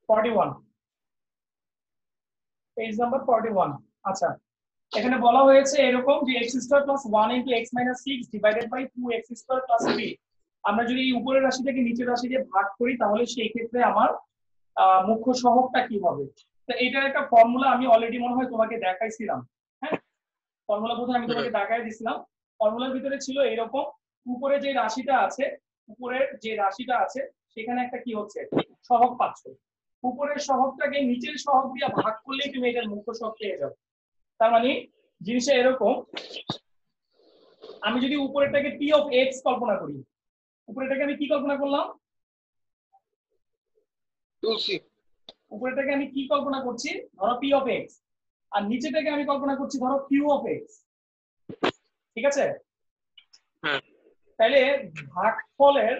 41 page number 41 আচ্ছা এখানে বলা হয়েছে এরকম যে x square plus 1 into x minus 6 divided by 2x square plus 3 আমরা যদি এই উপরের রাশিটাকে নিচের রাশি দিয়ে ভাগ করি তাহলে সেই ক্ষেত্রে আমার মুখ্য সহগটা কি হবে তো এটার একটা ফর্মুলা আমি অলরেডি মনে হয় তোমাকে দেখাইছিলাম হ্যাঁ ফর্মুলা বোধহয় আমি তোমাকে দেখাই দিছিলাম ফর্মুলার ভিতরে ছিল এরকম উপরে যে রাশিটা আছে উপরের যে রাশিটা আছে সেখানে একটা কি হচ্ছে সহগ পাচ্ছ উপরের সহগটাকে নিচের সহগ দিয়ে ভাগ করলেই তুমি এটার মুখ্য সহগ পেয়ে যাবে তার মানে জিনিসটা এরকম আমি যদি উপরেরটাকে p অফ x কল্পনা করি উপরেরটাকে আমি কি কল্পনা করলাম উপরেরটাকে আমি কি কল্পনা করছি ধরো p অফ x আর নিচেটাকে আমি কল্পনা করছি ধরো q অফ x ঠিক আছে হ্যাঁ তাহলে ভাগফলের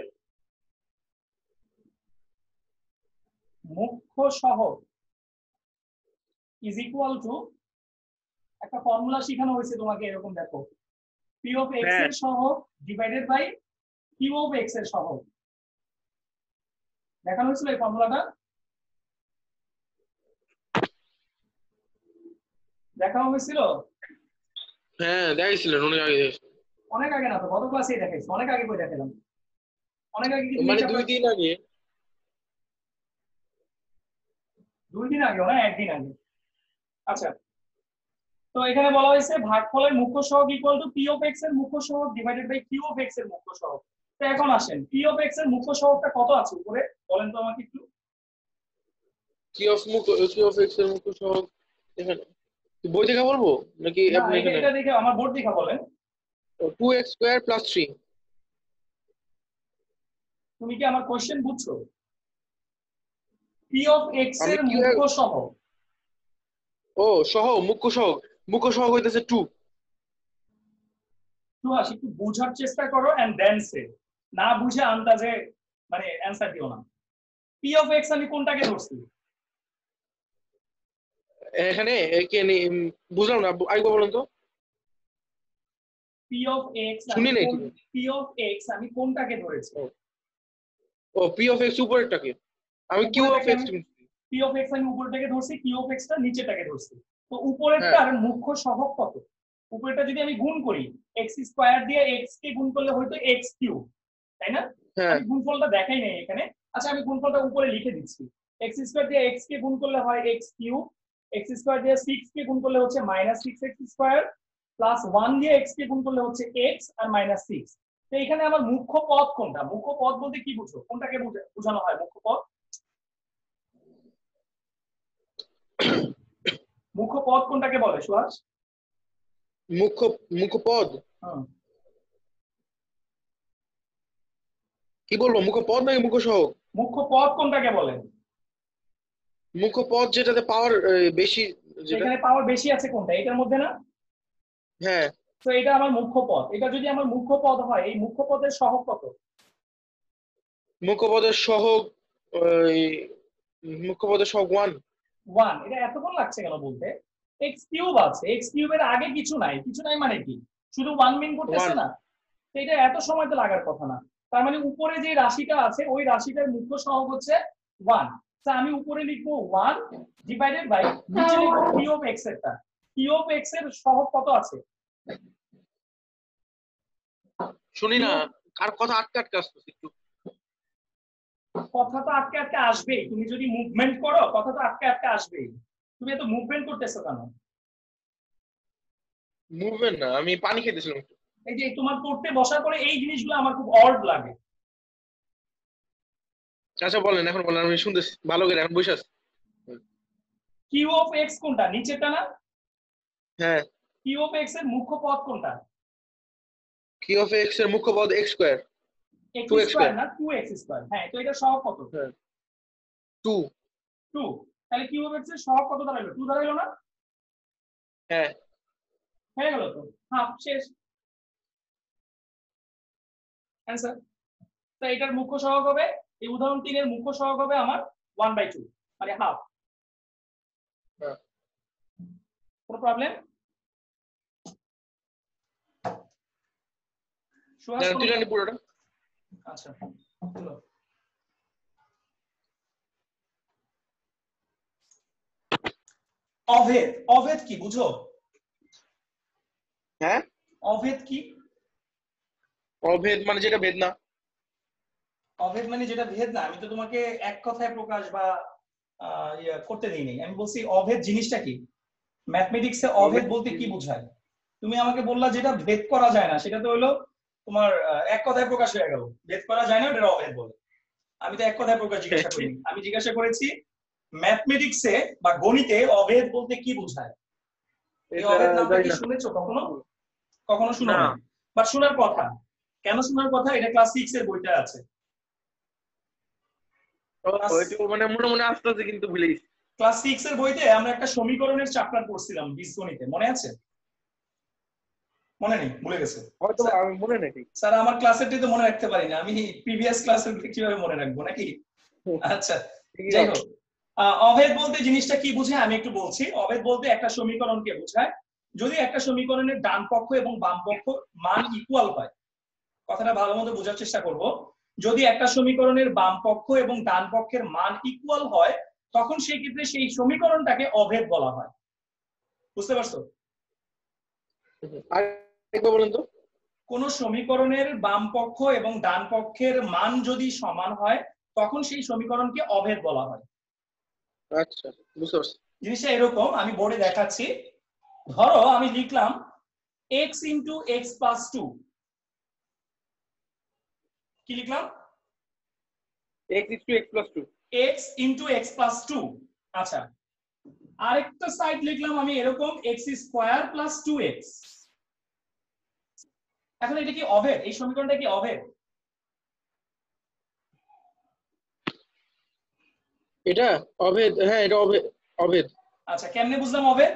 মুখ্য সহগ ইজ ইকুয়াল টু একটা ফর্মুলা শেখানো হয়েছে তোমাকে এরকম দেখো p অফ x এর সহগ divided by q of x এর সহগ দেখানো হয়েছিল এই ফর্মুলাটা দেখানো হয়েছিল হ্যাঁ দেখাইছিল অনেক আগে না তো গত ক্লাসেই দেখাইছি অনেক আগে কই দেখালাম অনেক আগে কি মানে 2 দিন আগে 2 দিন আগে না একদিন আগে আচ্ছা তো এখানে বলা হয়েছে ভাগফলের মুখ্য সহগ equal to p of x এর মুখ্য সহগ divided by q of x এর মুখ্য সহগ তো এখন আসেন p অফ x এর মুখ্য সহগটা কত আছে উপরে বলেন তো আমাকে একটু q অফ x এর মুখ্য সহগ এখানে বই দেখা বলবো নাকি না আপনি এখানে এটা দেখে আমার বোর্ড দেখা বলেন 2x স্কয়ার প্লাস 3 তুমি কি আমার কোশ্চেন বুঝছো p অফ x এর মুখ্য সহগ ও সহগ মুখ্য সহগ হইতাছে 2 সুহাস একটু বোঝার চেষ্টা করো এন্ড দেন সে না বুঝে আন্দাজে মানে অ্যানসার দিও না p অফ x আমি কোনটাকে ধরছি এখানে কি বুঝলাম না আরেকবার বলুন তো p অফ x শুনি নাই p অফ x আমি কোনটাকে ধরেছি ও p অফ x উপরেরটাকে আমি q of x p of x আমি উপরেরটাকে ধরছি q অফ x টা নিচেরটাকে ধরছি তো উপরেরটার মুখ্য সহগ কত উপরেরটা যদি আমি গুণ করি x স্কয়ার দিয়ে x কে গুণ করলে হয়তো x কিউব তাই না আমি গুণফলটা দেখাই নাই এখানে আচ্ছা আমি গুণফলটা উপরে লিখে দিচ্ছি x স্কয়ার দিয়ে x কে গুণ করলে হয় x কিউব x স্কয়ার দিয়ে 6 কে গুণ করলে হচ্ছে -6x স্কয়ার প্লাস 1 দিয়ে x কে গুণ করলে হচ্ছে x আর -6 তো এখানে আমার মুখ্য পদ কোনটা মুখ্য পদ বলতে কি বুঝো কোনটাকে বোঝানো হয় মুখ্য পদ মুখ্য পদ কোনটাকে বলে সুহাস মুখ্য পদ কি বলবো মুখ্য পদ নাকি মুখ্য সহগ মুখ্য পদ কোনটাকে বলে মুখ্য পদ যেটাতে পাওয়ার বেশি এখানে পাওয়ার বেশি আছে কোনটা এটার মধ্যে না হ্যাঁ তো এটা আমার মুখ্য পদ এটা যদি আমার মুখ্য পদ হয় এই মুখ্য পদের সহগ কত মুখ্য পদের সহগ মুখ্য পদের সহগ 1 এটা এতক্ষণ লাগছে কেন বলতে x কিউব আছে x কিউবের আগে কিছু নাই মানে কি শুধু 1 মিন করতেছে না তো এটা এত সময় তো লাগার কথা না তার মানে উপরে যে রাশিটা আছে ওই রাশিটার মুখ্য সহগ হচ্ছে 1 তো আমি উপরে লিখবো 1 ডিভাইডেড বাই নিচে লিখবো p of x এরটা p of x এর সহগ কত আছে শুনি না কার কথা আটকে আসছে একটু কথা তো আটকে আসবেই তুমি যদি মুভমেন্ট করো কথা তো আটকে আসবেই তুমি এত মুভমেন্ট করতেছো কেন মুভমেন্ট না আমি পানি খেতেছিলাম এই যে তোমার পড়তে বসার পরে এই জিনিসগুলো আমার খুব অড লাগে আচ্ছা বলেন এখন বলেন আমি শুনতেছি ভালো করে এখন বসে আছি কিউ অফ এক্স কোনটা নিচেরটা না হ্যাঁ কিউ অফ এক্স এর মুখ্য পদ কোনটা কিউ অফ এক্স এর মুখ্য পদ x স্কয়ার 2x স্কয়ার না 2x স্কয়ার হ্যাঁ তো এটা সহগ কত 2 তাহলে কিউ অফ এক্স এর সহগ কত দাঁড়ালো 2 দাঁড়ালো না হ্যাঁ হয়ে গেল তো হ্যাঁ শেষ आंसर তো এটার মুখ্য সহগ হবে এই উদাহরণ 3 এর মুখ্য সহগ হবে আমার 1/2 মানে হাফ কোনো প্রবলেম সুহাস পুরোটা আচ্ছা চলো অভেদ, অভেদ কি বুঝো? হ্যাঁ, অভেদ কি? অভেদ মানে যেটা ভেদ না। অভেদ মানে যেটা ভেদ না। আমি তো তোমাকে এক কথায় প্রকাশ বা করতে দিইনি। আমি বলছি অভেদ জিনিসটা কি। ম্যাথমেটিক্সে অভেদ অভেদ বলতে কি বোঝায়? তুমি আমাকে বললা যেটা ভেদ করা যায় না, সেটা তো হলো তোমার এক কথায় প্রকাশ হয়ে গেল। ভেদ করা যায় না, এটা অভেদ বলে। আমি তো এক কথায় প্রকাশ জিজ্ঞাসা করিনি, আমি জিজ্ঞাসা করেছি ম্যাথমেটিক্সে বা গণিতে অভেদ বলতে কি বোঝায়। এই এটা অভেদ নামটা জানি কি না। শুনেছো কখনো? কখনো শুনো না, নাই, বাট শোনার কথা। কেন শোনার কথা? এটা ক্লাস 6 এর বইতে আছে। একটু মানে মনে মনে আস্তে আস্তে কিন্তু ভুলে গেছি। ক্লাস 6 এর বইতে আমরা একটা সমীকরণের চ্যাপ্টার পড়ছিলাম বীজগণিতে, মনে আছে? মনে নেই, ভুলে গেছে? হয়তো আমি মনে নেই ঠিক। স্যার আমার ক্লাসেরটি তো মনে রাখতে পারি না, আমি প্রিভিয়াস ক্লাসের কিভাবে মনে রাখবো নাকি? আচ্ছা, ঠিকই যাই আছে। হোক। অভেদ বলতে জিনিসটা কি বোঝায় আমি একটু বলছি। অভেদ বলতে একটা সমীকরণকে বোঝায় যদি একটা সমীকরণের ডান পক্ষ এবং বাম পক্ষ মান ইকুয়াল হয়। কথাটা ভালো মতো বোঝার চেষ্টা করব। যদি একটা সমীকরণের বাম পক্ষ এবং ডান পক্ষের মান ইকুয়াল হয়, তখন সেই ক্ষেত্রে সেই সমীকরণটাকে অভেদ বলা হয়। বুঝতে পারছো? আর একবার বলেন তো। কোন সমীকরণের বাম পক্ষ এবং ডান পক্ষের মান যদি সমান হয়, তখন সেই সমীকরণকে অভেদ বলা হয়। আচ্ছা, বুঝতে পারছি। জিনিসটা এরকম, আমি বোর্ডে দেখাচ্ছি। ধরো আমি লিখলাম x into X plus two. কি লিখলাম? x is to x plus 2। x into X plus two. আচ্ছা, আরেকটা সাইড লিখলাম আমি এরকম X square plus two X. এখন এটা কি অভেদ? এই সমীকরণটা কি অভেদ? এটা অভেদ, হ্যাঁ এটা অভেদ। অভেদ আচ্ছা, কেমনে বুঝলাম অভেদ?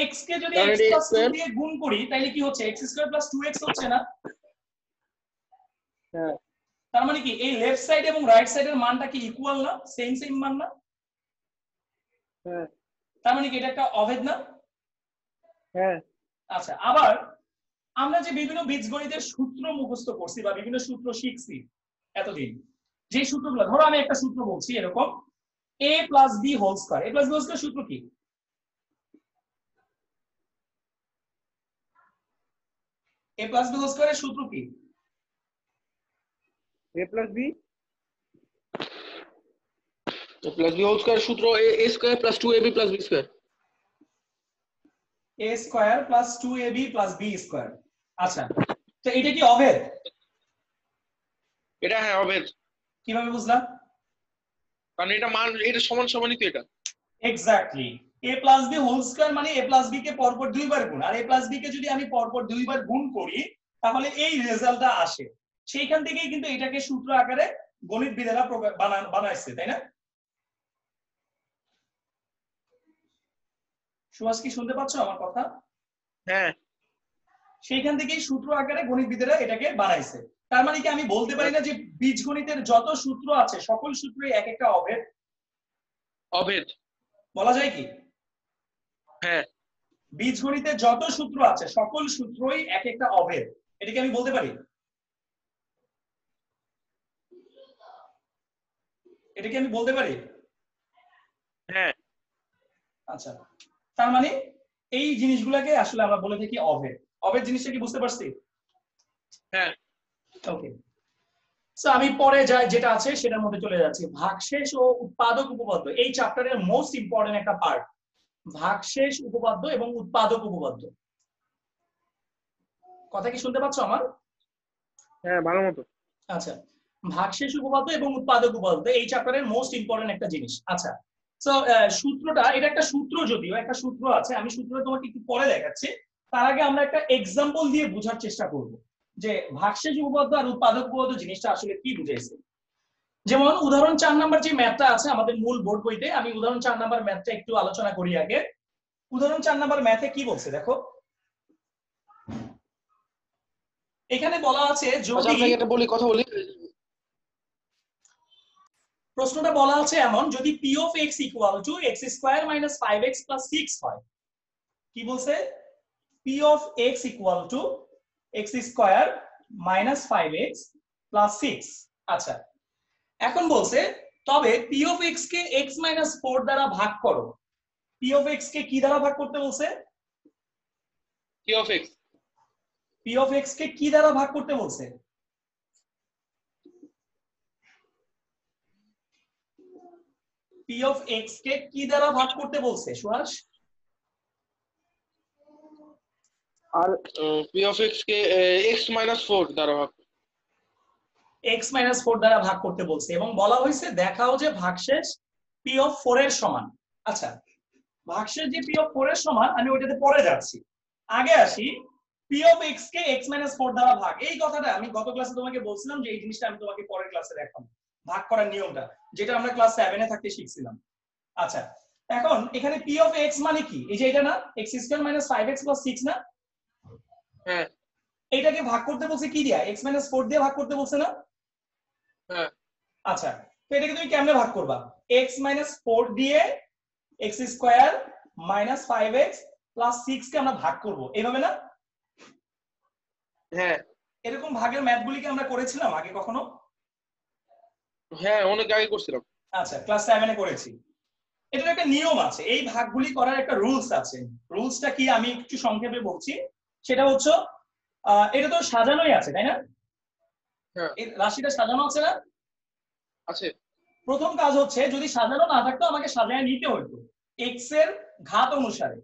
x কে যদি কারণ x এটা এক্স প্লাস টু স্কয়ার। দিয়ে গুণ করি, তাহলে কি হচ্ছে? X square plus two X হচ্ছে না? হ্যাঁ তার মানে কি এই লেফট সাইড এবং রাইট সাইডের মানটা কি ইকুয়াল না? সেম সেম মান না? হ্যাঁ তার মানে কি এটা একটা অভেদ না? হ্যাঁ। আচ্ছা, আবার আমরা যে বিভিন্ন বীজগণিতের সূত্র মুখস্থ করছি বা বিভিন্ন সূত্র শিখছি এতদিন, যে সূত্রগুলো, ধরো আমি একটা সূত্র বলছি এরকম a plus B whole square. a plus B whole square সূত্র কি? a প্লাস বি হোল স্কয়ারের সূত্র কি? a plus b plus B whole square সূত্র a square plus 2ab plus b square. a square plus 2ab plus b square. আচ্ছা, তো এটা কি অভেদ? এটা হ্যাঁ অভেদ, কিভাবে বুঝলাম? কারণ এটা মান এটা সমান সমানই তো এটা। Exactly. a plus B whole square মানে a প্লাস বি কে পরপর দুইবার গুণ, আর a প্লাস বি কে যদি আমি পরপর দুইবার গুণ করি, তাহলে এই রেজাল্টটা আসে। সেইখান থেকেই কিন্তু এটাকে সূত্র আকারে গণিতবিদেরা বানাইছে, তাই না? সুভাষ, কি শুনতে পাচ্ছ আমার কথা? হ্যাঁ সেইখান থেকেই সূত্র আকারে গণিতবিদেরা এটাকে বানাইছে। তার মানে কি আমি বলতে পারি না যে বীজগণিতের যত সূত্র আছে সকল সূত্রই এক একটা অভেদ? অভেদ। বলা যায় কি হ্যাঁ বীজগণিতের যত সূত্র আছে সকল সূত্রই এক একটা অভেদ? এটা কি আমি বলতে পারি? এটা কি আমি বলতে পারি? হ্যাঁ। আচ্ছা, তার মানে এই জিনিসগুলোকে আসলে আমরা বলে থাকি অভেদ। অভেদ জিনিসটা কি বুঝতে পারছি? হ্যাঁ ওকে, সো আমি পরে যাই যেটা আছে সেটার মধ্যে চলে যাচ্ছি। ভাগশেষ ও উৎপাদক উপপাদ্য এই চ্যাপ্টারের মোস্ট ইম্পর্টেন্ট একটা পার্ট। ভাগশেষ উপপাদ্য এবং উৎপাদক উপপাদ্য। কথা কি শুনতে পাচ্ছ আমার? হ্যাঁ ভালো মতো। আচ্ছা, ভাগশেষ উপপাদ্য এবং উৎপাদক উপপাদ্য এই চ্যাপ্টারের মোস্ট ইম্পর্টেন্ট একটা জিনিস। আচ্ছা, তো সূত্রটা, এটা একটা সূত্র, যদিও একটা সূত্র আছে, আমি সূত্রটা তোমাকে একটু পরে দেখাচ্ছি। তার আগে আমরা একটা এক্সাম্পল দিয়ে বোঝার চেষ্টা করব যে ভাগশেষ উপপাদ্য আর উৎপাদক উপপাদ্য জিনিসটা আসলে কি বুঝাইছে। যেমন উদাহরণ 4 নাম্বার যে ম্যাথটা আছে আমাদের মূল বোর্ড বইতে, আমি উদাহরণ 4 নাম্বার ম্যাথটা একটু আলোচনা করি আগে। উদাহরণ 4 নাম্বার ম্যাথে কি বলছে দেখো। এখানে বলা আছে আচ্ছা যদি, আপনাকে একটা বলি, কথা বলি। প্রশ্নটা বলা আছে এমন, যদি p of x equal to x square minus 5x plus 6 হয়। কি বলছে? p of x equal to x square minus 5x plus 6। আচ্ছা, এখন বলছে তবে p of x K x minus 4 দ্বারা ভাগ করো। পি অফ এক্স কে কি দ্বারা ভাগ করতে বলছে? কি of x p of x কে কি দ্বারা ভাগ করতে বলছে? পি অফ এক্স কে কি দ্বারা ভাগ করতে বলছে সুহাস? আর পি অফ এক্স কে এক্স মাইনাস 4 দ্বারা ভাগ। এক্স মাইনাস 4 দ্বারা ভাগ করতে বলছে এবং বলা হয়েছে দেখাও যে ভাগশেষ পি অফ 4 এর সমান। আচ্ছা, ভাগশেষ যে পি অফ 4 এর সমান, আমি ওইটাতে পরে যাচ্ছি। আগে আসি, পি অফ এক্স কে এক্স মাইনাস 4 দ্বারা ভাগ। এই কথাটা আমি গত ক্লাসে তোমাকে বলছিলাম যে এই জিনিসটা আমি তোমাকে পরের ক্লাসে দেখাবো, ভাগ করার নিয়মটা, যেটা আমরা ক্লাস 7 এ থাকতে শিখছিলাম। আচ্ছা, এখন এখানে পি অফ এক্স মানে কি? এই যে এটা না, x square minus 5x plus 6 না? হ্যাঁ এইটাকে ভাগ করতে বলছে কি দিয়া? এক্স মাইনাস 4 দিয়ে ভাগ করতে বলছে না? হ্যাঁ আচ্ছা, তো এটাকে তুমি কেমনে ভাগ করবা? এক্স মাইনাস 4 দিয়ে x square minus 5x plus 6 কে আমরা ভাগ করব, এইভাবে না? হ্যাঁ এরকম ভাগের ম্যাথগুলি কি আমরা করেছিলাম আগে কখনো? হ্যাঁ অনেক আগে করছিলাম। আচ্ছা, ক্লাস 7 এ করেছি। এটার একটা নিয়ম আছে, এই ভাগগুলি করার একটা রুলস আছে। রুলসটা কি আমি একটু সংক্ষেপে বলছি। সেটা হচ্ছে এটা তো সাজানোই আছে, তাই না? হ্যাঁ এই রাশিটা সাজানো আছে না? আছে। প্রথম কাজ হচ্ছে, যদি সাজানো না থাকতো আমাকে সাজায় নিতে হতো এক্স এর ঘাত অনুসারে,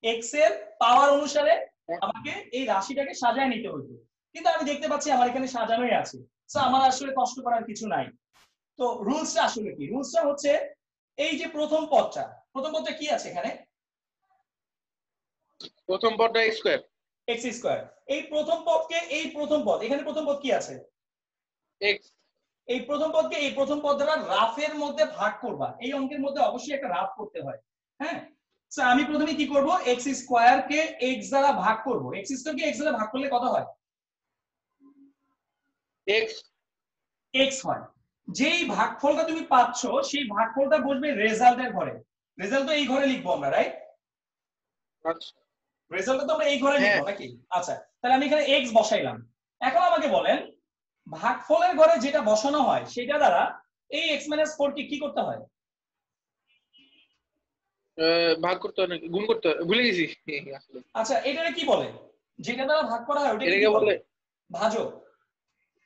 এক্স এর পাওয়ার অনুসারে আমাকে এই রাশিটাকে সাজায় নিতে হতো। কিন্তু আমি দেখতে পাচ্ছি আমার এখানে সাজানোই আছে, তো আমার আসলে কষ্ট করার কিছু নাই। তো রুলসটা আসলে কি? রুলসটা হচ্ছে এই যে প্রথম পদটা কি আছে এখানে? প্রথম পদটা এক্স স্কয়ার। X square. এই প্রথম পদকে এই প্রথম পদ, এখানে প্রথম পদ কি আছে? এক্স। এই প্রথম পদকে এই প্রথম পদ দ্বারা রাফের মধ্যে ভাগ করবা। এই অঙ্কের মধ্যে অবশ্যই একটা রাফ করতে হয়। হ্যাঁ, তো আমি প্রথমে কি করব? এক্স স্কয়ার কে এক্স দ্বারা ভাগ করব। এক্স স্কয়ার কে এক্স দ্বারা ভাগ করলে কত হয়? এক্স। এক্স হয়। যেই ভাগফলটা তুমি পাচ্ছ সেই ভাগফলটা বসবে রেজাল্টের ঘরে। রেজাল্ট তো এই ঘরে লিখবো আমরা, রাইট? আচ্ছা রেজাল্টটা তো আমরা এই ঘরে হ্যাঁ লিখবো নাকি? আচ্ছা, তাহলে আমি এখানে এক্স বসাইলাম। এখন আমাকে বলেন, ভাগফলের ঘরে যেটা বসানো হয় সেটা দ্বারা এই এক্স মাইনাস 4 কে কি করতে হয়? ভাগ করতে হয় নাকি গুণ করতে হয় ভুলে গেছি আসলে। আচ্ছা, এটাকে কি বলে? যেটা দ্বারা ভাগ করা হয় ওটাকে কি এটাকে বলে? বলে ভাজক।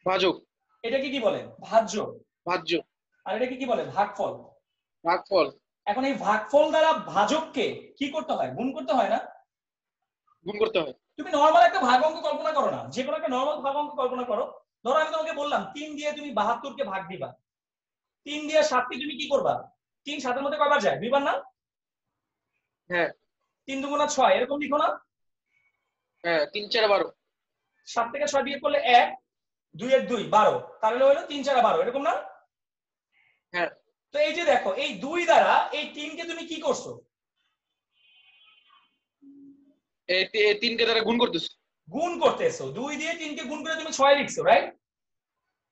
ভাজক। এটাকে কি বলে? ভাজ্য। ভাজ্য। আর এটাকে কি বলে? ভাগফল। ভাগফল। এখন এই ভাগফল দ্বারা ভাজককে কি করতে হয়? গুণ করতে হয় না? গুণ করতে হয়। তুমি নরমাল একটা ভাগ অঙ্ক কল্পনা করো না, যে কোনো একটা নরমাল ভাগ অঙ্ক কল্পনা করো। ধরো আমি তোমাকে বললাম 3 দিয়ে তুমি 72 কে ভাগ দিবা। 3 দিয়ে 7 কে তুমি কি করবা? 3 7 এর মধ্যে কয়বার যায়? দুইবার না? হ্যাঁ 3 দুগুণা 6, এরকম লিখো না? হ্যাঁ 3 4 12। 7 থেকে 6 বিয়োগ করলে 1, 2 এর 2 12, তাহলে হলো 3 4 12, এরকম না? হ্যাঁ তো এই যে দেখো, এই 2 দ্বারা এই 3 কে তুমি কি করছো? এই 3 কে দ্বারা গুণ করতেছি। গুণ করতেছো। 2 দিয়ে 3 কে গুণ করে তুমি 6 লিখছো, রাইট?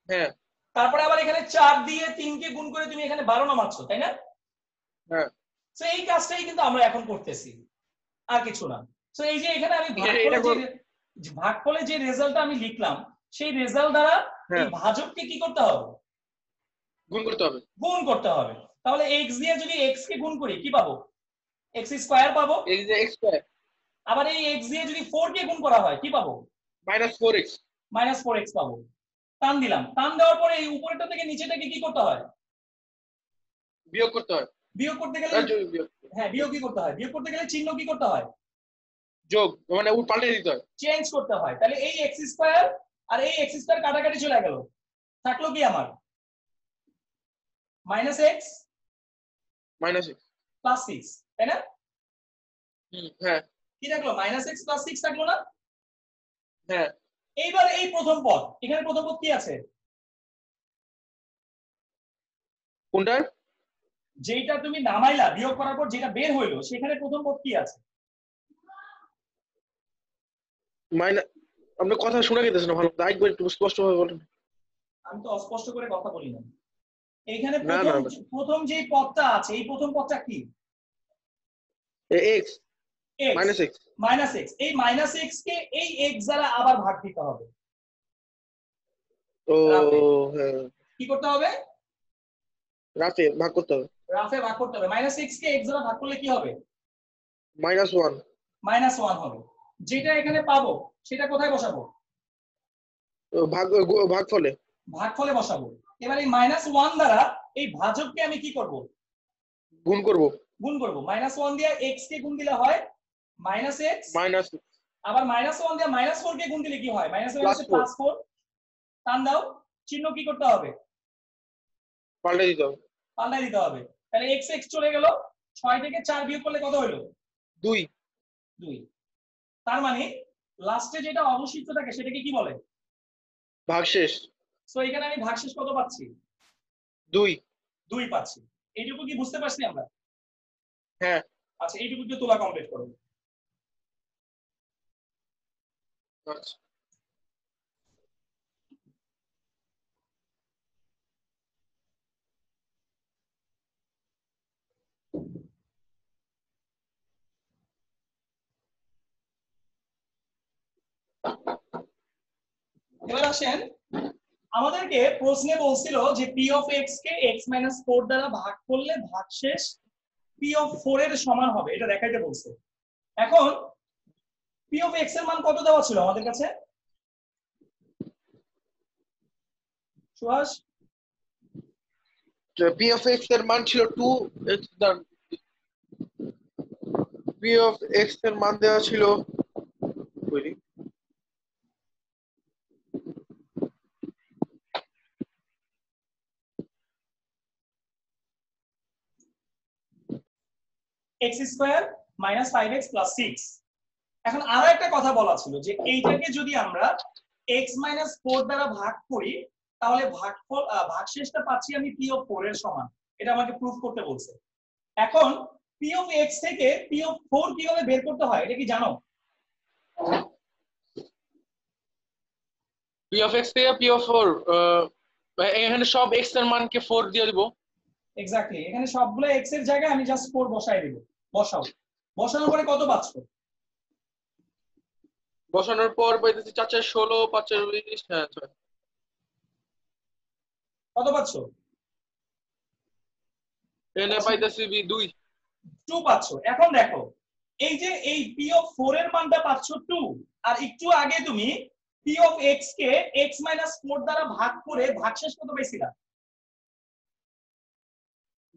হ্যাঁ তারপরে আবার এখানে 4 দিয়ে 3 কে গুণ করে তুমি এখানে 12 নামাচ্ছো, তাই না? হ্যাঁ তো এই কাজটাই কিন্তু আমরা এখন করতেছি, আর কিছু না। তো এই যে এখানে আমি এটা ভাগফলে যে রেজাল্টটা আমি লিখলাম, সেই রেজাল্ট দ্বারা এই হ্যাঁ ভাজককে কি করতে হবে? গুণ করতে হবে। গুণ করতে হবে। তাহলে x দিয়ে যদি x কে গুণ করি কি পাবো? x স্কয়ার পাবো। এই যে এক্স স্কয়ার আবার এই x দিয়ে যদি 4 কে গুণ করা হয় কি পাবো? Minus 4x। মাইনাস 4x পাবো। টান দিলাম, টান দেওয়ার পরে এই উপরেরটা থেকে নিচেটাকে কি করতে হয়? বিয়োগ করতে হয়। বিয়োগ করতে গেলে, বিয়োগ। হ্যাঁ বিয়োগ কি করতে হয়? বিয়োগ করতে গেলে চিহ্ন কি করতে হয়? যোগ মানে পাল্টে দিতে হয়। চেঞ্জ করতে হয়। তাহলে এই x স্কয়ার আর এই x স্কয়ার কাটাকাটি চলে গেল, থাকলো কি আমার? Minus x minus x. Plus 6, তাই না? হ্যাঁ কি থাকলো? মাইনাস x প্লাস 6 থাকলো না? হ্যাঁ এইবার এই প্রথম পদ, এখানে প্রথম পদ কি আছে? কোনটা? যেটা তুমি নামাইলা বিয়োগ করার পর যেটা বের হইলো সেখানে প্রথম পদ কি আছে? মাইনাস। আপনি কথা শোনা গেতেছে না ভালো, একবার একটু স্পষ্ট ভাবে বলেন। আমি তো অস্পষ্ট করে কথা বলি না। এইখানে না প্রথম না প্রথম যে পদটা আছে, এই প্রথম পদটা কি? X. x, minus x. Minus x। এই মাইনাস x কে এই x দ্বারা আবার ভাগ দিতে হবে। ও রাফে হ্যাঁ কি করতে হবে? রাতে ভাগ করতে হবে। রাফে ভাগ করতে হবে। মাইনাস x কে x দ্বারা ভাগ করলে কি হবে? -1 -1 হবে। যেটা এখানে পাবো সেটা কোথায় বসাবো? ভাগফলে ভাগফলে বসাবো। এবার এই -1 দ্বারা এই ভাজককে আমি কি করব? গুণ করব। গুণ করব। -1 দিয়ে x কে গুণ দিলে হয় -x, মাইনাস আবার -1 দিয়ে -4 কে গুণ দিলে কি হয়? +4 +4। টান দাও, চিহ্ন কি করতে হবে? পাল্টে দিতে হবে। পাল্টাই দিতে হবে। তাহলে x x চলে গেল, 6 থেকে 4 বিয়োগ করলে কত হলো? 2 2। তার মানে লাস্টে যেটা অবশিষ্ট থাকে সেটাকে কি বলে? ভাগশেষ। সো এখানে আমি ভাগশেষ কত পাচ্ছি? 2। 2 পাচ্ছি। এইটুকু কি বুঝতে পারছি আমরা? হ্যাঁ। আচ্ছা, এইটুকু দিয়ে তোলা কমপ্লিট করো। আচ্ছা। এবার আসেন, আমাদেরকে প্রশ্নে বলছিল যে p of x K x 4 দ্বারা ভাগ করলে ভাগশেষ p অফ 4 এর সমান হবে, এটা দেখাইতে বলছে। এখন p অফ x এর মান কত দেওয়া ছিল আমাদের কাছে? সুহাস, p of x এর মান ছিল 2x p of x এর মান দেওয়া ছিল x স্কয়ার - 5x + 6। এখন আরো একটা কথা বলা ছিল যে এইটাকে যদি আমরা x - 4 দ্বারা ভাগ করি তাহলে ভাগশেষটা পাচ্ছি আমি p অফ 4 এর সমান। এটা আমাকে প্রুফ করতে বলছে। এখন p অফ x থেকে p অফ 4 কিভাবে বের করতে হয় এটা কি জানো? p of x থেকে p of 4 এখানে সব x এর মানকে 4 দিয়ে দিব। এক্স্যাক্টলি, এখানে সবগুলো x এর জায়গায় আমি জাস্ট 4 বসাই দিব। বসাও। বসানোর পরে কত পাচ্ছ? বসানোর পর পাইতেছি 4 4 16 5 4 20। হ্যাঁ, কত পাচ্ছ? এনে পাইতেছি 2। 2 পাচ্ছ। এখন দেখো, এই যে এই p অফ 4 এর মানটা পাচ্ছ 2, আর একটু আগে তুমি p of x K x - 4 দ্বারা ভাগ করে ভাগশেষ কত পেয়েছিলা?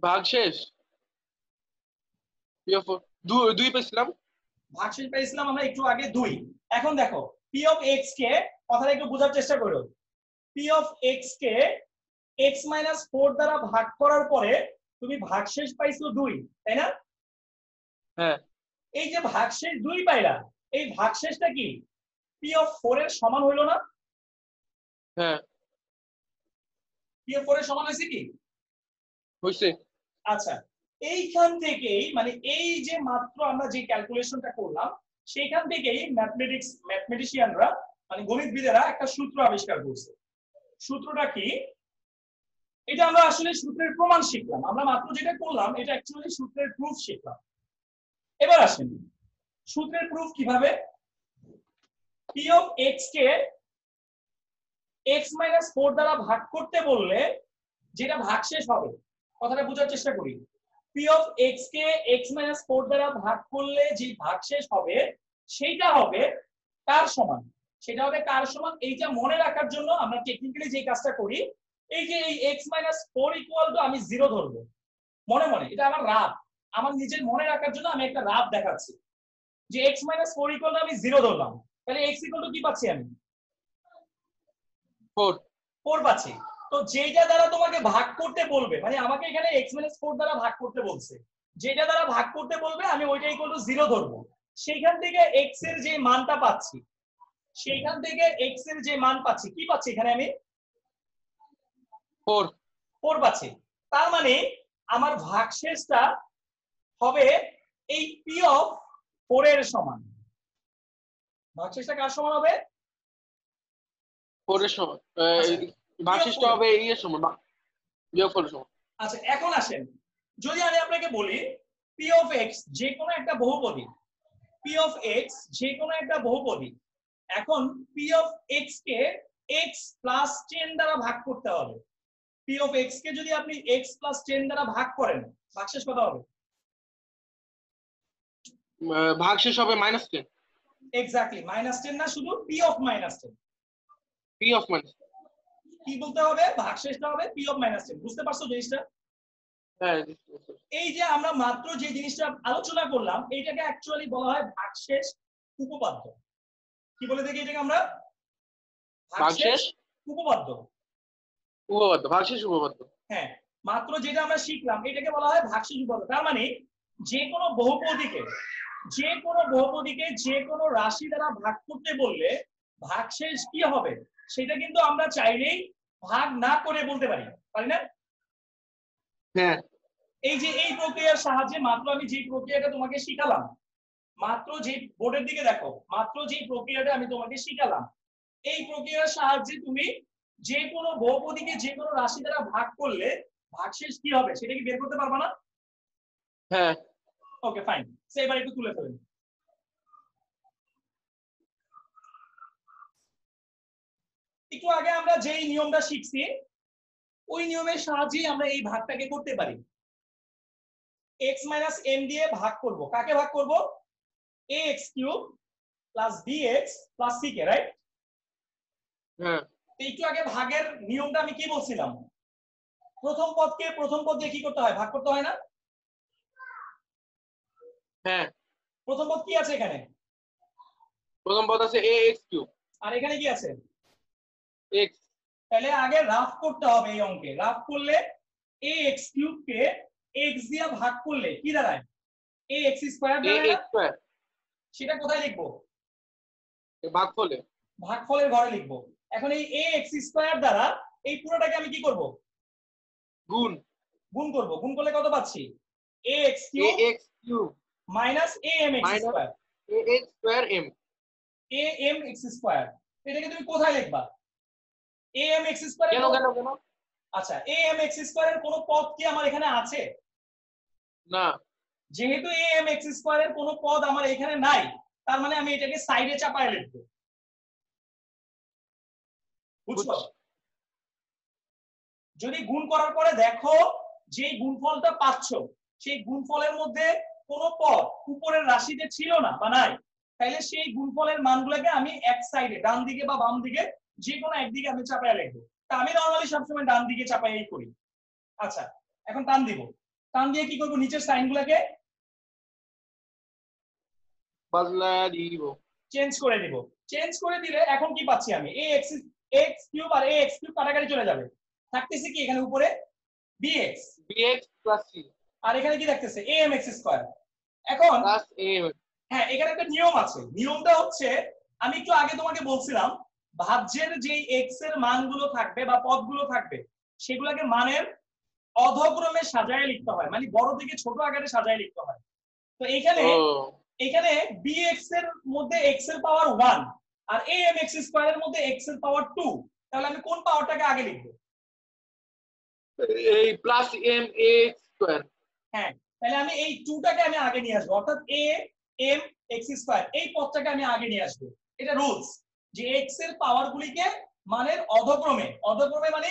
ভাগশেষ p of 2 পেয়েছিলাম। ভাগশেষ পেয়েছিলাম আমরা একটু আগে 2। এখন দেখো p অফ x কে, কথাটা একটু বোঝার চেষ্টা করো, p of x K x - 4 দ্বারা ভাগ করার পরে তুমি ভাগশেষ পাইছো 2, তাই না? হ্যাঁ। এই যে ভাগশেষ 2 পাইলা, এই ভাগশেষটা কি p অফ 4 এর সমান হইলো না? হ্যাঁ, p অফ 4 এর সমান হইছে কি? হইছে। আচ্ছা, এইখান থেকেই মানে এই যে মাত্র আমরা যে ক্যালকুলেশনটা করলাম সেইখান থেকেই ম্যাথমেটিশিয়ানরা মানে গণিতবিদেরা একটা সূত্র আবিষ্কার করছে। সূত্রটা কি? এটা আমরা আসলে সূত্রের প্রমাণ শিখলাম, আমরা মাত্র যেটা করলাম এটা অ্যাকচুয়ালি সূত্রের প্রুফ শিখলাম। এবার আসেন সূত্রের প্রুফ কিভাবে? p of x K x - 4 দ্বারা ভাগ করতে বললে যেটা ভাগশেষ হবে, কথাটা বোঝার চেষ্টা করি। p of x K x - 4 দ্বারা ভাগ করলে যে ভাগশেষ হবে সেইটা হবে কার সমান? সেটা হবে কার সমান? এইটা মনে রাখার জন্য আমরা টেকনিক্যালি যে কাজটা করি, এই যে এই x - 4 = আমি 0 ধরবো মনে মনে। এটা আমার রাব, আমার নিজের মনে রাখার জন্য আমি একটা রাব দেখাচ্ছি যে x - 4 = আমি 0 ধরলাম। তাহলে x = কি পাচ্ছি আমি? 4 4 পাচ্ছি। তো যেটা দ্বারা তোমাকে ভাগ করতে বলবে, মানে আমাকে এখানে x - 4 দ্বারা ভাগ করতে বলছে, যেটা দ্বারা ভাগ করতে বলবে আমি ওইটা = 0 ধরবো। সেইখান থেকে x এর যে মানটা পাচ্ছি, সেইখান থেকে x এর যে মান পাচ্ছি, কি পাচ্ছি এখানে আমি? 4 পাচ্ছি। তার মানে আমার ভাগশেষটা হবে এই p অফ 4 এর সমান। ভাগশেষটা কার সমান হবে? 4 এর সমান। আচ্ছা, ভাগশেষটা হবে এই এর সমান, বিয়োগফলের সমান। আচ্ছা, এখন আসেন, যদি আমি আপনাকে বলি p অফ x যে কোনো একটা বহুপদী, p অফ x যে কোনো একটা বহুপদী, এখন p of x K x + 10 দ্বারা ভাগ করতে হবে। p অফ x কে যদি আপনি x + 10 দ্বারা ভাগ করেন ভাগশেষ কত হবে? ভাগশেষ হবে -10 এক্স্যাক্টলি -10 না, শুধু p of -10। p of minus. কি বলতে হবে? ভাগশেষটা হবে p অফ -10। বুঝতে পারছো জিনিসটা? হ্যাঁ এই যে আমরা মাত্র যে জিনিসটা আলোচনা করলাম এইটাকে অ্যাকচুয়ালি বলা হয় ভাগশেষ উপপাদ্য। কি বলে দেখি এটাকে আমরা? ভাগশেষ উপপাদ্য। উপপাদ্য, ভাগশেষ উপপাদ্য। হ্যাঁ, মাত্র যেটা আমরা শিখলাম এটাকে বলা হয় ভাগশেষ উপপাদ্য। তার মানে যে কোনো বহুপদীকে যে কোনো রাশি দ্বারা ভাগ করতে বললে ভাগশেষ কি হবে সেটা কিন্তু আমরা চাইলেই ভাগ না করে বলতে পারি, পারি না? হ্যাঁ। এই যে এই প্রক্রিয়ার সাহায্যে মাত্র আমি যে প্রক্রিয়াটা তোমাকে শিখালাম, মাত্র যে বোর্ডের দিকে দেখো, মাত্র যে প্রক্রিয়াটা আমি তোমাকে শিখালাম, এই প্রক্রিয়ার সাহায্যে তুমি যে কোনো বহুপদীকে যে কোনো রাশি দ্বারা ভাগ করলে ভাগশেষ কি হবে সেটা কি বের করতে পারবা না? হ্যাঁ। ওকে ফাইন, এবার একটু তুলে ফেলেন। একটু আগে আমরা যেই নিয়মটা শিখছি ওই নিয়মের সাহায্যে আমরা এই ভাগটাকে করতে পারি। x - m দিয়ে ভাগ করব। কাকে ভাগ করব? ax³ plus bx plus c কে, রাইট? হ্যাঁ। একটু আগে ভাগের নিয়মটা আমি কি বলছিলাম? প্রথম পদকে প্রথম পদ দিয়ে কি করতে হয়? ভাগ করতে হয় না? হ্যাঁ। প্রথম পদ কি আছে এখানে? প্রথম পদ আছে ax³ আর এখানে কি আছে? x। তাহলে আগে রাফ করতে হবে এই অঙ্কে। রাফ করলে ax³ কে x দিয়ে ভাগ করলে কি দাঁড়ায়? ax² দাঁড়ায় না? ax²। সেটা কোথায় লিখবো? ভাগফলে। ভাগফলের ঘরে লিখবো। এখন এই ax² দ্বারা এই পুরোটাকে আমি কি করব? গুণ। গুণ করব। গুণ করলে কত পাচ্ছি? ax³ minus amx²। ax²m। amx²। এটাকে তুমি কোথায় লিখবা? amx² কেন কেন কেন? আচ্ছা, amx² এর কোনো পদ কি আমার এখানে আছে? না। যেহেতু amx² এর কোনো পদ আমার এখানে নাই, তার মানে আমি এটাকে সাইডে চাপায় লিখবো। বুঝছো? যদি গুণ করার পরে দেখো যে গুণফলটা পাচ্ছ সেই গুণফলের মধ্যে কোনো পদ উপরের রাশিতে ছিল না বা নাই, তাহলে সেই গুণফলের মানগুলোকে আমি এক সাইডে ডান দিকে বা বাম দিকে যে কোনো একদিকে আমি চাপায় লিখবো। তা আমি নরমালি সবসময় ডান দিকে চাপাই করি। আচ্ছা, এখন টান দিব। টান দিয়ে কি করবো? নিচের সাইনগুলোকে বদলা দিব, চেঞ্জ করে দিব। চেঞ্জ করে দিলে এখন কি পাচ্ছি আমি? ax³ আর ax³ কাটাকাটি চলে যাবে। থাকতেছে কি এখানে উপরে? bx plus c। আর এখানে কি থাকতেছে? amx²। এখন প্লাস a। হ্যাঁ, এখানে একটা নিয়ম আছে। নিয়মটা হচ্ছে আমি একটু আগে তোমাকে বলছিলাম ভাজ্যের যে x এর মানগুলো থাকবে বা পদগুলো থাকবে সেগুলোকে মানের অধক্রমে সাজায় লিখতে হয়, মানে বড় থেকে ছোট আকারে সাজায় লিখতে হয়। তো এখানে bx এর মধ্যে x এর পাওয়ার 1 আর amx² এর মধ্যে x এর পাওয়ার 2, তাহলে আমি কোন পাওয়ারটাকে আগে লিখবো? এই প্লাস m ax²। হ্যাঁ, তাহলে আমি এই 2টাকে আমি আগে নিয়ে আসবো, অর্থাৎ a m x² এই পদটাকে আমি আগে নিয়ে আসবো। এটা রুলস যে x এর পাওয়ার গুলিকে মানের অধক্রমে মানে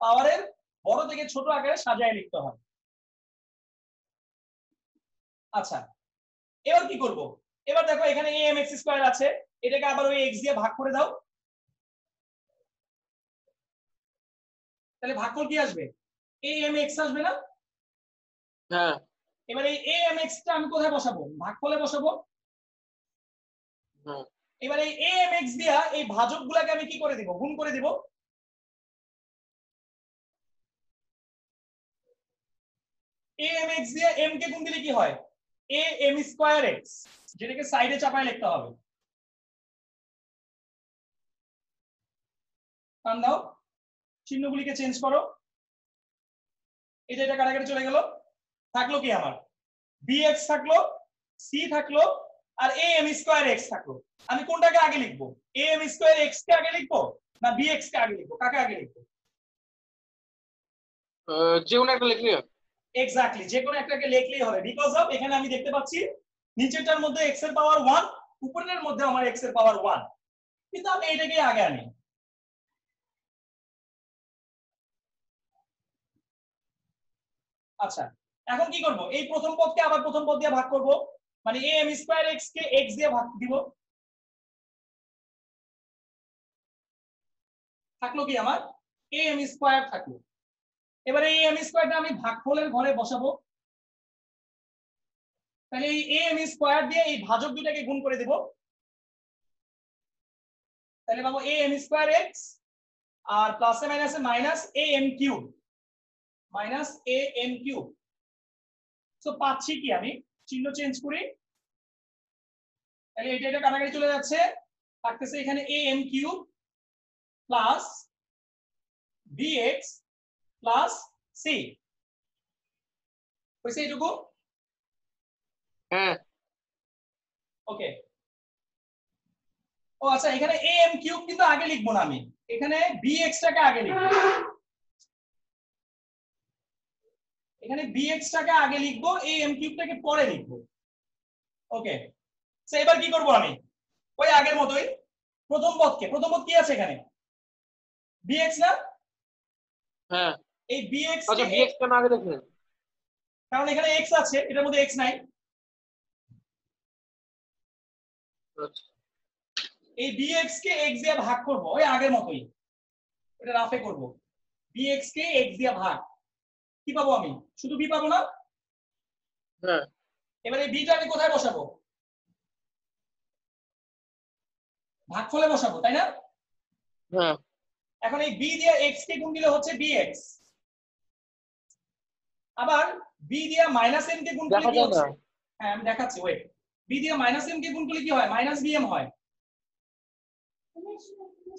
পাওয়ারের বড় থেকে ছোট আকারে সাজায় লিখতে হয়। আচ্ছা, এবার কি করব? এবার দেখো এখানে amx² আছে, এটাকে আবার ওই x দিয়ে ভাগ করে দাও। তাহলে ভাগফল কি আসবে? amx আসবে না? হ্যাঁ। এবার এই amx টা আমি কোথায় বসাবো? ভাগফলে বসাবো। হ্যাঁ। এবার এই amx দিয়া এই ভাজকগুলোকে আমি কি করে দিব? গুণ করে দিব। amx দিয়ে m কে গুণ দিলে কি হয়? am²x, যেটাকে সাইডে চাপায় লিখতে হবে। টান দাও, চিহ্নগুলিকে চেঞ্জ করো। এটা কাটাকাটি চলে গেল। থাকলো কি আমার? bx থাকলো, c থাকলো আর am²x থাকলো। আমি কোনটাকে আগে লিখবো? am²x কে আগে লিখবো না bx কে আগে লিখবো? কাকে আগে লিখবো? যে কোনো একটা লিখলে হবে। এক্স্যাক্টলি, যে কোনো একটাকে লিখলেই হবে। বিকজ অফ এখানে আমি দেখতে পাচ্ছি নিচেরটার মধ্যে x এর পাওয়ার 1, উপরের মধ্যে আমার x এর পাওয়ার 1, কিন্তু আমি এটাকে আগে আনি। আচ্ছা, এখন কি করব? এই প্রথম পদকে আবার প্রথম পদ দিয়ে ভাগ করব। মানে am square x K x দিয়ে ভাগ দিব, থাকলো কি আমার am স্কয়ার থাকলো। এবারে এই am স্কয়ারটা আমি ভাগফলের ঘরে বসাবো, তাহলে এই am স্কয়ার দিয়ে এই ভাজক দুটাকে গুণ করে দেব, তাহলে পাবো am স্কয়ার x আর প্লাসে মাইনাসে minus am cube, minus am cube. So পাচ্ছি কি, আমি চিহ্ন চেঞ্জ করি, তাহলে এটা কাটাকাটি চলে যাচ্ছে, থাকতেছে এখানে am cube plus bx plus c, হইছে এটুকু? হ্যাঁ ওকে। ও আচ্ছা, এখানে am কিউব কিন্তু আগে লিখবো না, আমি এখানে bx টাকে আগে লিখবো, এখানে bx টাকে আগে লিখবো, am কিউবটাকে পরে লিখবো। ওকে, সো এবার কি করব, আমি ওই আগের মতোই প্রথম পদ কি আছে এখানে bx না? হ্যাঁ এই bx আচ্ছা bx কেন আগে দেখেন? কারণ এখানে x আছে, এটার মধ্যে x নাই। আচ্ছা এই bx কে x দিয়ে ভাগ করব, ওই আগের মতোই, এটা রাফে করব, bx কে x দিয়ে ভাগ, কি পাবো আমি? শুধু b পাবো না? হ্যাঁ এবারে b টা আমি কোথায় বসাবো? ভাগফলে বসাবো, তাই না? হ্যাঁ এখন এই b দিয়ে x কে গুণ দিলে হচ্ছে bx, আবার b দিয়ে মাইনাস m কে গুণ করলে কি হচ্ছে? হ্যাঁ আমি দেখাচ্ছি, ওয়েট। b দিয়ে মাইনাস m কে গুণ করলে কি হয়? মাইনাস bm হয়।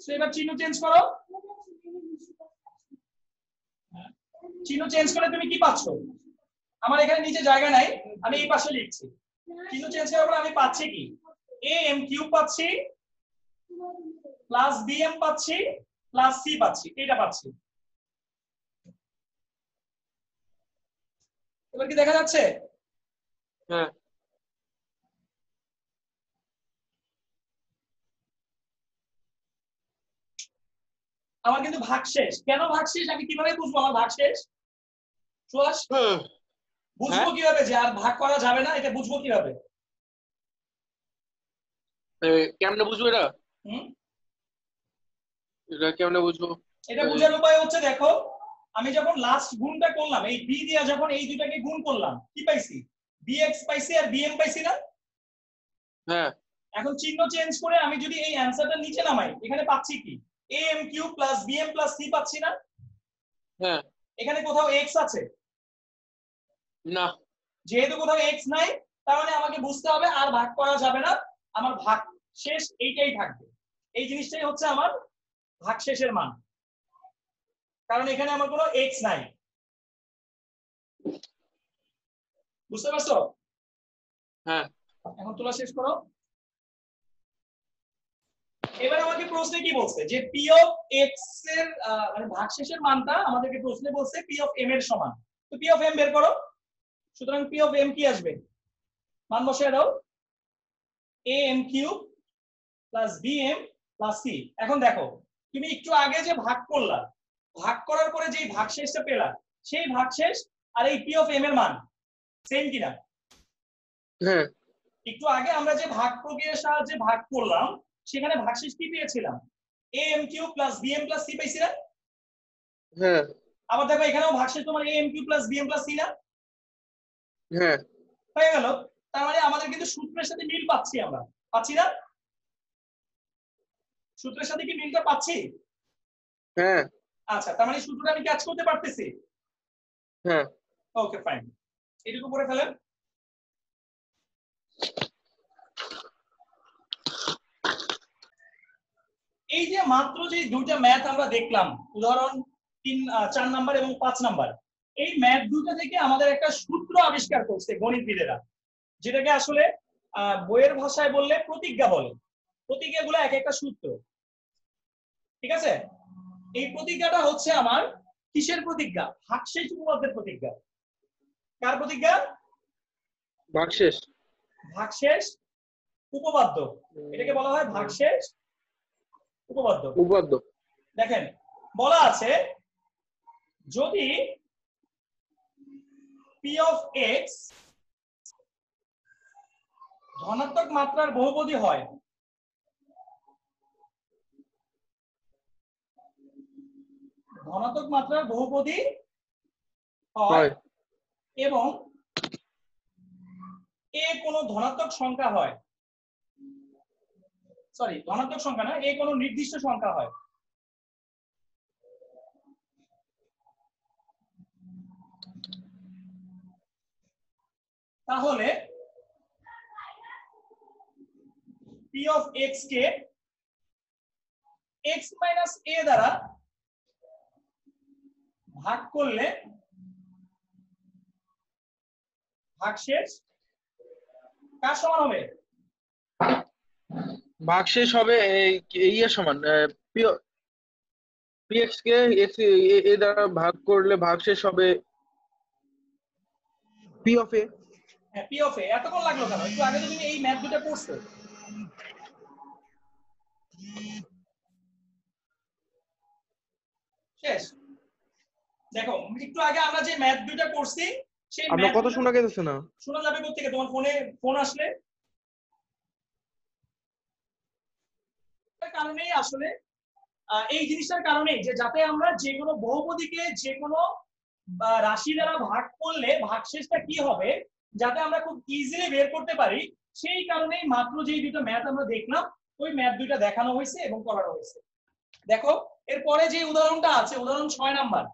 সো এবার চিহ্ন চেঞ্জ করো, চিহ্ন চেঞ্জ করে তুমি কি পাচ্ছ? আমার এখানে নিচে জায়গা নাই, আমি এই পাশে লিখছি, চিহ্ন চেঞ্জ করার পর আমি পাচ্ছি কি, am কিউব পাচ্ছি প্লাস bm পাচ্ছি প্লাস c পাচ্ছি, এটা পাচ্ছি। এবার কি দেখা যাচ্ছে? হ্যাঁ আমার কিন্তু ভাগ শেষ। কেন ভাগ শেষ আমি কিভাবে বুঝবো আমার ভাগ শেষ? সুয়াস, বুঝবো কিভাবে যে আর ভাগ করা যাবে না, এটা বুঝবো কিভাবে? কেমনে বুঝবো এটা? এটা কেমনে বুঝবো? এটা বোঝার উপায় হচ্ছে, দেখো আমি যখন লাস্ট গুণটা করলাম, এই b দিয়া যখন এই দুটাকে গুণ করলাম, কি পাইছি? bx পাইছি আর bm পাইছি না? হ্যাঁ এখন চিহ্ন চেঞ্জ করে আমি যদি এই অ্যানসারটা নিচে নামাই, এখানে পাচ্ছি কি, am cube plus bm plus c পাচ্ছি না? হ্যাঁ এখানে কোথাও x আছে না, যেহেতু কোথাও x নাই, তার মানে আমাকে বুঝতে হবে আর ভাগ করা যাবে না, আমার ভাগ শেষ এইটাই থাকবে। এই জিনিসটাই হচ্ছে আমার ভাগ শেষের মান, কারণ এখানে আমার কোনো x নাই। বুঝতে পারছো? হ্যাঁ এখন তোলা শেষ করো। এবার আমাকে প্রশ্নে কি বলছে, যে p অফ x এর মানে ভাগশেষের মানটা আমাদেরকে প্রশ্নে বলছে p অফ m এর সমান, তো p অফ m বের করো। সুতরাং p অফ m কি আসবে? মান বসিয়ে দাও, am cube plus bm plus c। এখন দেখো, তুমি একটু আগে যে ভাগ করলা, ভাগ করার পরে যে ভাগশেষটা পেলা, সেই ভাগশেষ আর এই p অফ m এর মান সেম কিনা? হ্যাঁ একটু আগে আমরা যে ভাগ প্রক্রিয়ার সাহায্যে ভাগ করলাম, সেখানে ভাগশেষ কি পেয়েছিলাম? am cube plus bm plus c পাইছি না? হ্যাঁ আবার দেখো এখানেও ভাগশেষ তোমার am cube plus bm plus c না? হ্যাঁ হয়ে গেল। তার মানে আমাদের কিন্তু সূত্রের সাথে মিল পাচ্ছি, আমরা পাচ্ছি না? সূত্রের সাথে কি মিলটা পাচ্ছি? হ্যাঁ আচ্ছা, তার মানে সূত্রটা আমি ক্যাচ করতে পারতেছি। হ্যাঁ ওকে ফাইন, এটুকু করে ফেলেন। এই যে মাত্র যে দুইটা ম্যাথ আমরা দেখলাম, উদাহরণ 4 নাম্বার এবং 5 নাম্বার, এই ম্যাথ দুটো থেকে আমাদের একটা সূত্র আবিষ্কার করছে গণিতবিদেরা, যেটাকে আসলে বইয়ের ভাষায় বললে প্রতিজ্ঞা বলে। প্রতিজ্ঞাগুলো এক একটা সূত্র, ঠিক আছে? এই প্রতিজ্ঞাটা হচ্ছে আমার কিসের প্রতিজ্ঞা? ভাগশেষ উপপাদ্যের প্রতিজ্ঞা। কার প্রতিজ্ঞা? ভাগশেষ ভাগশেষ উপপাদ্য, এটাকে বলা হয় ভাগশেষ উপপাদ্য। দেখেন বলা আছে, যদি p of x ধনাত্মক মাত্রার বহুপদী হয় ধনাত্মক মাত্রার বহুপদী হয় এবং এ কোনো ধনাত্মক সংখ্যা হয়, সরি ধনাত্মক সংখ্যা না, এ কোনো নির্দিষ্ট সংখ্যা হয়। তাহলে p of x K x minus a দ্বারা ভাগ করলে ভাগশেষ কার সমান হবে? ভাগশেষ হবে এই এর সমান px কে x এ দ্বারা ভাগ করলে ভাগশেষ হবে p of a। হ্যাঁ, p of a। এতক্ষণ লাগলো কেন? একটু আগে তো তুমি এই ম্যাথ দুটো পড়ছো। শেষ। দেখো একটু আগে আমরা যে ম্যাথ দুটো করছি সেই আপনার ম্যাথ কথা শোনা গেছে না? শোনা যাবে কোত্থেকে? তোমার ফোন আসলে কারণেই আসলে এই জিনিসটার কারণেই যে যাতে আমরা যে কোনো বহুপদীকে যে কোনো রাশি দ্বারা ভাগ করলে ভাগশেষটা কি হবে যাতে আমরা খুব ইজিলি বের করতে পারি, সেই কারণেই মাত্র যে দুটো ম্যাথ আমরা দেখলাম ওই ম্যাথ দুটো দেখানো হয়েছে এবং করানো হয়েছে। দেখো এরপরে যে উদাহরণটা আছে, উদাহরণ 6 নাম্বার,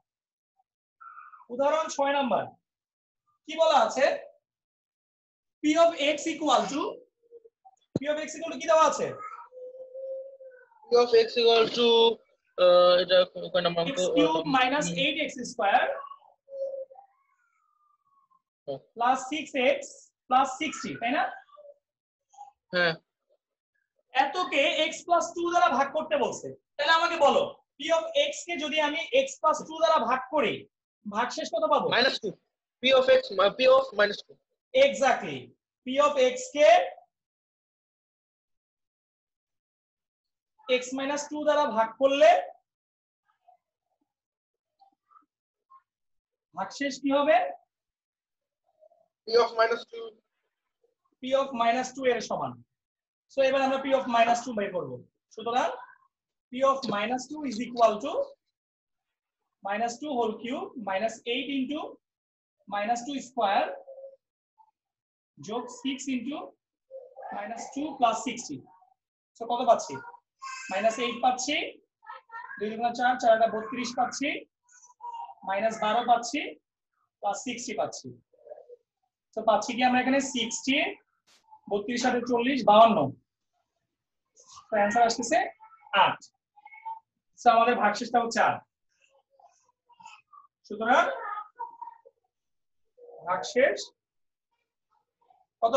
উদাহরণ 6 নাম্বার কি বলা আছে? p of x equal to কি দেওয়া আছে? p of x equal to এটা কোন number? x cube minus 8x square plus 6x plus 60, তাই না? হ্যাঁ। এতকে x plus 2 দ্বারা ভাগ করতে বলছে। তাহলে আমাকে বলো p of x কে যদি আমি x plus 2 দ্বারা ভাগ করি ভাগশেষ কত পাবো? -2। p of x p of -2। Exactly. p of x K x minus 2 দ্বারা ভাগ করলে ভাগশেষ কি হবে? p of -2। p of -2 এর সমান। সো এবার আমরা p of -2 বের করব। সুতরাং p of -2 is equal to -2 whole cube -8 into -2 square যোগ 6 into -2 plus 60। সো কত পাচ্ছি? -8 পাচ্ছি, 2 গুণা 4 4 টা 32 পাচ্ছি, -12 পাচ্ছি, প্লাস 60 পাচ্ছি। তো পাচ্ছি কি আমরা এখানে 60, 32 সাথে 40 52। তো অ্যানসার আসছে 8। সো আমাদের ভাগশেষটা হচ্ছে 8। সুতরাং ভাগশেষ কত?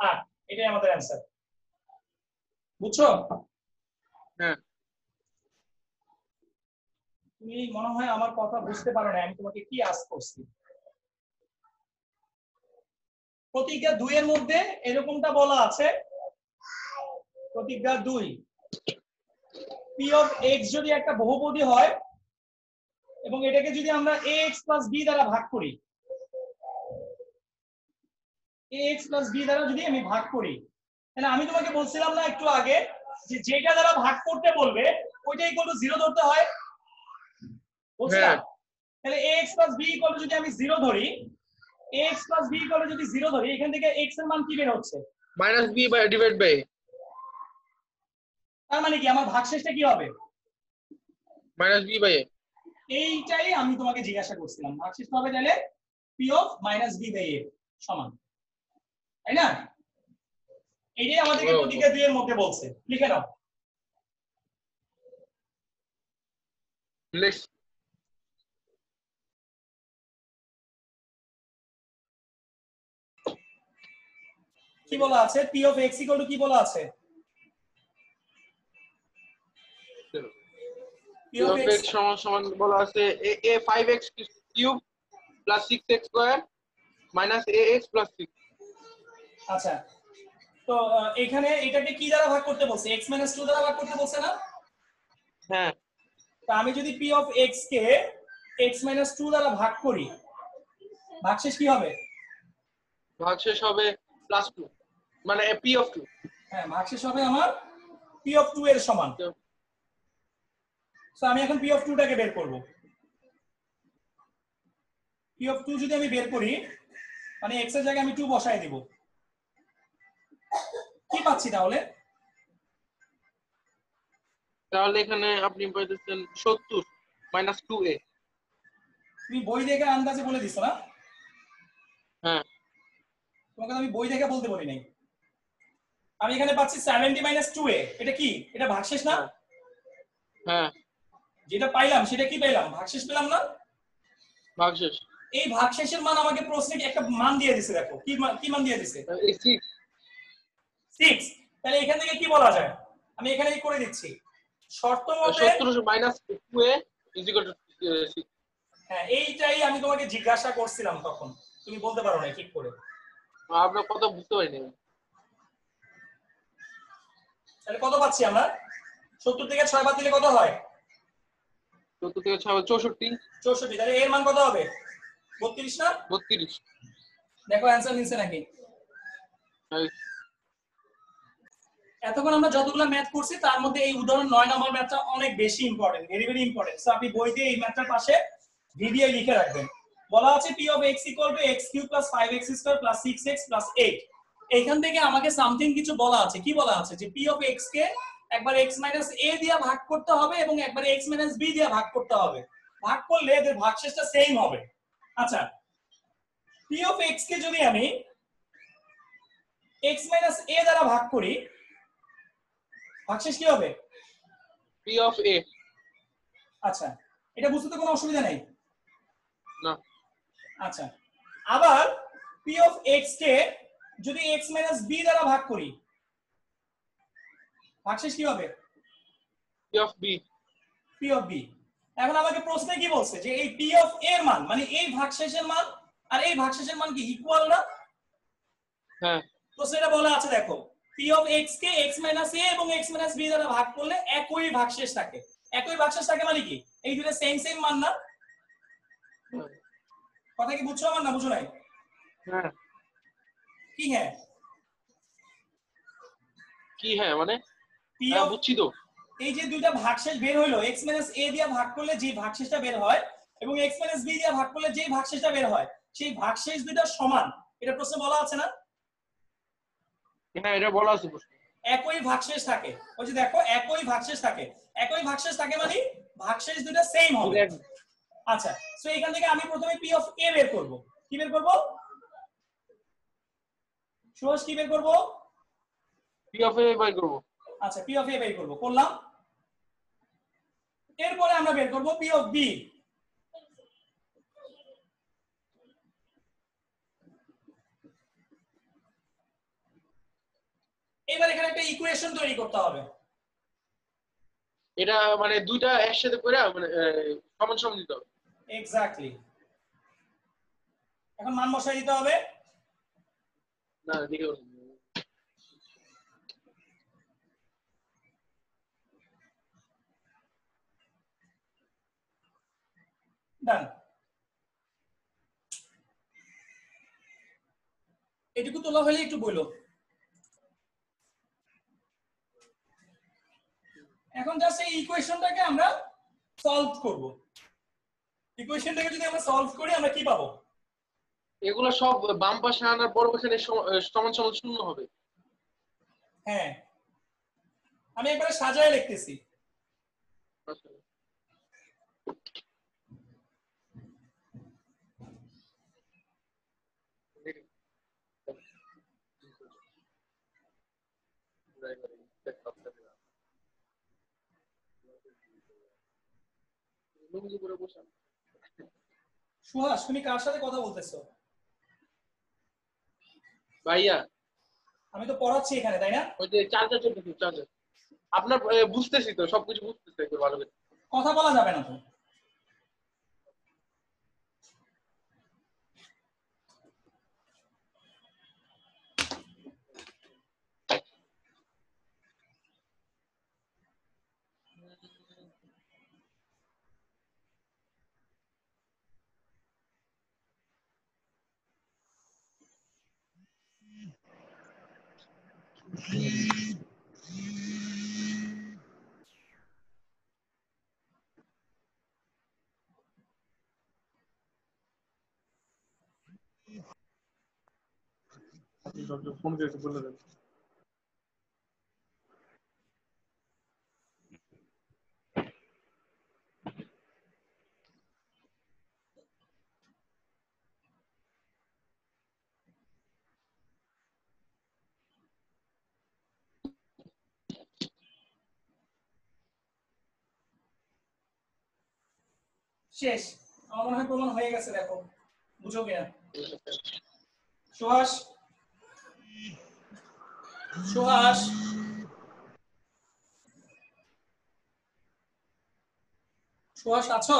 8। এটাই আমাদের অ্যানসার। বুঝছো? হ্যাঁ। তুমি মনে হয় আমার কথা বুঝতে পারো না, আমি তোমাকে কি আস্ক করছি। প্রতিজ্ঞা 2 এর মধ্যে এরকমটা বলা আছে, প্রতিজ্ঞা 2 p of x যদি একটা বহুপদী হয় এবং এটাকে যদি আমরা ax plus b দ্বারা ভাগ করি, ax plus b দ্বারা যদি আমি ভাগ করি, তাহলে আমি তোমাকে বলছিলাম না একটু আগে যে যেটা দ্বারা ভাগ করতে বলবে ওইটা ইকুয়াল টু 0 ধরতে হয়, বুঝলাম? তাহলে ax plus b equal to যদি আমি 0 ধরি, ax plus b equal to যদি 0 ধরি, এখান থেকে x এর মান কি বের হচ্ছে? -b divide by. তার মানে কি আমার ভাগশেষটা কি হবে? -b by a। এইটাই আমি তোমাকে জিজ্ঞাসা করছিলাম, ভাগশেষটা হবে তাহলে p of -b by a সমান, তাই না? এইটাই আমাদেরকে প্রতিজ্ঞা 2 এর মধ্যে বলছে। লিখে নাও। লেটস কি বলা আছে? p of x equal to কি বলা আছে? p of x সমান বলা আছে a 5x cube plus 6x square minus ax plus 6। আচ্ছা, তো এখানে এটাকে কি দ্বারা ভাগ করতে বলছে? x - 2 দ্বারা ভাগ করতে বলছে না? হ্যাঁ। তো আমি যদি p of x K x - 2 দ্বারা ভাগ করি ভাগশেষ কি হবে? ভাগশেষ হবে +2। মানে পি অফ 2। হ্যাঁ, ভাগশেষ হবে আমার পি অফ 2 এর সমান। সো আমি এখন পি অফ 2 টাকে বের করব। পি অফ 2 যদি আমি বের করি, মানে এক্স এর জায়গায় আমি 2 বসায় দিব, কি পাচ্ছি তাহলে? তাহলে এখানে আপনি পাইতেছেন 70 মাইনাস 2a। তুমি বই দেখে আন্দাজে বলে দিছো না? হ্যাঁ তোমাকে আমি বই দেখে বলতে বলি নাই। আমি এখানে পাচ্ছি 70 মাইনাস 2a। এটা কি? এটা ভাগশেষ না? হ্যাঁ হ্যাঁ যেটা পাইলাম সেটা কি পাইলাম? ভাগশেষ পেলাম না? ভাগশেষ। এই ভাগশেষের মান আমাকে প্রশ্নে একটা মান দিয়ে দিছে, দেখো কি মান দিয়ে দিছে? 6। তাহলে এখান থেকে কি বলা যায়? আমি এখানে করে দিচ্ছি শর্ত মতে। 70 minus 2a is equal to 6। হ্যাঁ, এইটাই আমি তোমাকে জিজ্ঞাসা করছিলাম, তখন তুমি বলতে পারো না ঠিক করে। আপনার কথা বুঝতে পারিনি। তাহলে কত পাচ্ছি আমরা? 70 থেকে 6 বাদ দিলে কত হয়? 70 থেকে 6 64। 64। তাহলে এর মান কত হবে? 32 না? 32। দেখো অ্যান্সার নিচে নাকি। এতক্ষণ আমরা যতগুলো ম্যাথ করছি তার মধ্যে এই উদাহরণ 9 নম্বর ম্যাথটা অনেক বেশি important, very very important. So আপনি বইতে এই ম্যাথটার পাশে ভিডিও লিখে রাখবেন। বলা আছে p of x equal to x³ plus 5x square plus 6x plus 8। এইখান থেকে আমাকে সামথিং কিছু বলা আছে। কি বলা আছে? যে p of x কে একবার x minus a দিয়ে ভাগ করতে হবে এবং একবার x minus b দিয়ে ভাগ করতে হবে। ভাগ করলে এদের ভাগশেষটা সেম হবে। আচ্ছা, p of x কে যদি আমি x minus a দ্বারা ভাগ করি, ভাগশেষ কি হবে? p of a। আচ্ছা, এটা বুঝতে তো কোনো অসুবিধা নেই না। আচ্ছা, আবার p of x কে যদি x minus b দ্বারা ভাগ করি, ভাগশেষ কি হবে? p of b। p of b। এখন আমাকে প্রশ্নে কি বলছে? যে এই p of a এর মান, মানে এই ভাগশেষের মান আর এই ভাগশেষের মান কি ইকুয়াল না? হ্যাঁ প্রশ্নে এটা বলা আছে, দেখো p of x K x minus a এবং x minus b দ্বারা ভাগ করলে একই ভাগশেষ থাকে। একই ভাগশেষ থাকে মানে কি? এই দুটো সেম সেম মান না? কথা কি বুঝছো আমার, না বুঝো নাই? হ্যাঁ কি হ্যাঁ? কি হ্যাঁ মানে? p হ্যাঁ of বুঝছি তো। এই যে দুইটা ভাগশেষ বের হইলো, x minus a দিয়ে ভাগ করলে যে ভাগশেষটা বের হয় এবং x minus b দিয়ে ভাগ করলে যে ভাগশেষটা বের হয়, সেই ভাগশেষ দুইটা সমান। এটা প্রশ্নে বলা আছে না? হ্যাঁ এটা বলা আছে প্রশ্ন। একই ভাগশেষ থাকে। ওই যে দেখো, একই ভাগশেষ থাকে। একই ভাগশেষ থাকে মানে ভাগশেষ দুইটা সেম হবে। আচ্ছা, সো এখান থেকে আমি প্রথমে p of a বের করব। কি বের করব? সুহাস কি বের করব? p of a বাই করব। আচ্ছা, p of a বের করব, করলাম। এরপরে আমরা বের করব p of b। এবার এখানে একটা ইকুয়েশন তৈরি করতে হবে। এটা মানে দুইটা একসাথে করে মানে সমান সমান দিতে হবে। এক্স্যাক্টলি। এখন মান বসাই দিতে হবে। না দেখে বলুন। ডান। এটুকু তোলা হলে একটু বইলো। এখন জাস্ট এই ইকুয়েশনটাকে আমরা সলভ করব। ইকুয়েশনটাকে যদি আমরা সলভ করি আমরা কি পাবো? এগুলো সব বাম পাশে আনার পর ওখানে সমান সমান শূন্য হবে। হ্যাঁ, আমি একবারে সাজায় লিখতেছি। আচ্ছা। সুহাস, তুমি কার সাথে কথা বলতেছো? ভাইয়া আমি তো পড়াচ্ছি এখানে, তাই না? ওই যে চার্জার চলতেছে চার্জার। আপনার বুঝতেছি তো, সবকিছু বুঝতেছি একটু ভালো করে। কথা বলা যাবে না তো। ফোন করেছে বলে দেন। শেষ। আমার মনে হয় প্রমাণ হয়ে গেছে, দেখো বুঝো কিনা। সুহাস, সুহাস, সুহাস আছো?